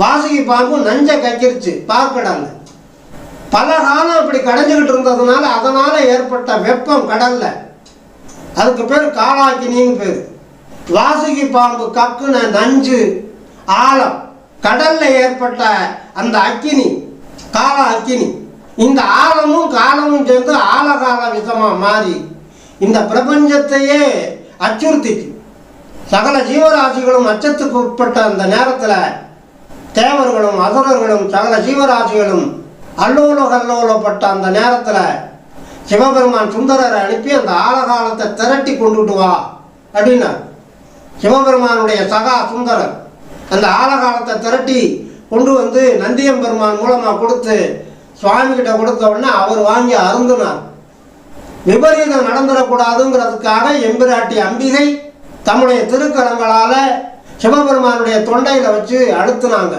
வாசுகி பாம்பு நஞ்சை கக்கிருச்சு பார்க்கடல்ல. பல காலம் அப்படி கடைஞ்சிக்கிட்டு இருந்ததுனால அதனால ஏற்பட்ட வெப்பம் கடல்ல, அதுக்கு பேர் காலாக்கினின்னு பேர். வாசுகி பாம்பு கக்குன நஞ்சு ஆழம், கடல்ல ஏற்பட்ட அந்த அக்கினி கால அக்கினி, இந்த ஆழமும் காலமும் சேர்ந்து ஆழகால விஷமா மாறி இந்த பிரபஞ்சத்தையே அச்சுறுத்திச்சு. சகல ஜீவராசிகளும் அச்சத்துக்கு உட்பட்ட அந்த நேரத்தில் தேவர்களும் அசுரர்களும் சகல ஜீவராசிகளும் அல்லோல கல்லோலப்பட்ட அந்த நேரத்தில் சிவபெருமான் சுந்தரரை அனுப்பி அந்த ஆழகாலத்தை திரட்டி கொண்டுட்டு வா அப்படின்னார். சிவபெருமானுடைய சகா சுந்தரர் அந்த ஆழகாலத்தை திரட்டி கொண்டு வந்து நந்தியம்பெருமான் மூலமாக கொடுத்து சுவாமிகிட்ட கொடுத்த உடனே அவர் வாங்கி அருந்தினார். விபரீதம் நடந்துடக்கூடாதுங்கிறதுக்காக எம்பிராட்டி அம்பிகை தம்முடைய திருக்கரங்களால் சிவபெருமானுடைய தொண்டையில் வச்சு அழுத்தினாங்க.